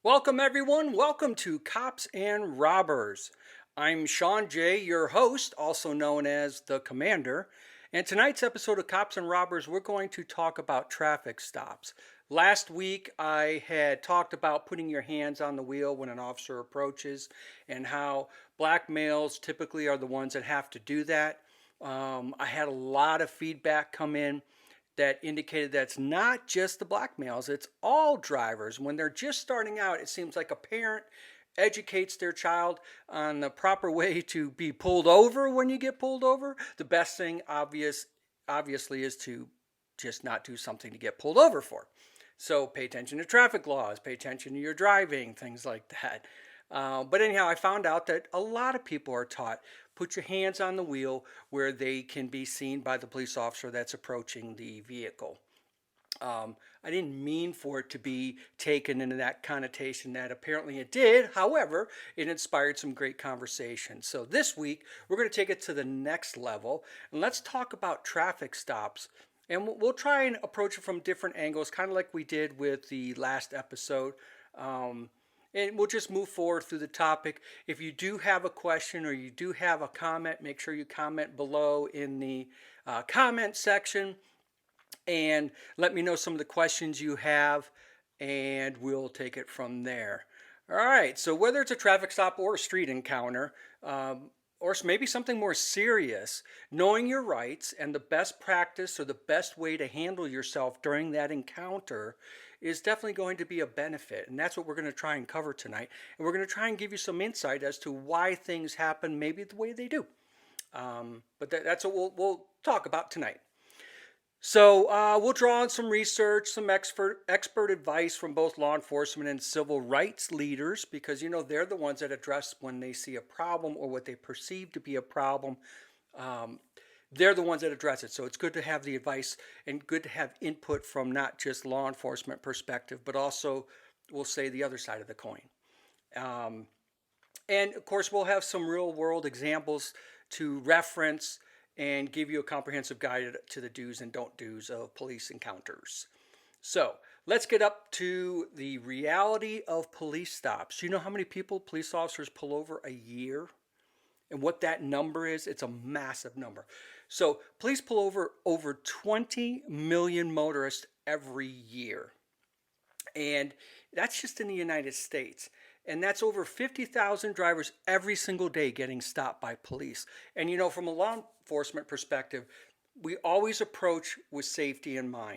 Welcome, everyone. Welcome to Cops and Robbers. I'm Sean J., your host, also known as the Commander. And tonight's episode of Cops and Robbers, we're going to talk about traffic stops. Last week, I had talked about putting your hands on the wheel when an officer approaches and how black males typically are the ones that have to do that. I had a lot of feedback come in that indicated that it's not just the black males, it's all drivers. When they're just starting out, it seems like a parent educates their child on the proper way to be pulled over when you get pulled over. The best thing obviously is to just not do something to get pulled over for. So pay attention to traffic laws, pay attention to your driving, things like that. But anyhow, I found out that a lot of people are taught put your hands on the wheel where they can be seen by the police officer that's approaching the vehicle. I didn't mean for it to be taken into that connotation that apparently it did. However, it inspired some great conversation. So this week, we're going to take it to the next level and let's talk about traffic stops. And we'll try and approach it from different angles, kind of like we did with the last episode. And we'll just move forward through the topic. If you do have a question or you do have a comment, make sure you comment below in the comment section and let me know some of the questions you have, and we'll take it from there. All right, so whether it's a traffic stop or a street encounter, or maybe something more serious, knowing your rights and the best practice or the best way to handle yourself during that encounter is definitely going to be a benefit. And that's what we're going to try and cover tonight. And we're going to try and give you some insight as to why things happen maybe the way they do. But that's what we'll talk about tonight. So we'll draw on some research, some expert advice from both law enforcement and civil rights leaders, because they're the ones that address when they see a problem or what they perceive to be a problem. They're the ones that address it. So it's good to have the advice and good to have input from not just law enforcement perspective, but also, we'll say, the other side of the coin. And of course, we'll have some real world examples to reference and give you a comprehensive guide to the do's and don't do's of police encounters. So let's get up to the reality of police stops. You know how many people police officers pull over a year? And what that number is? It's a massive number. So police pull over 20 million motorists every year. And that's just in the United States. And that's over 50,000 drivers every single day getting stopped by police. And from a law enforcement perspective, we always approach with safety in mind.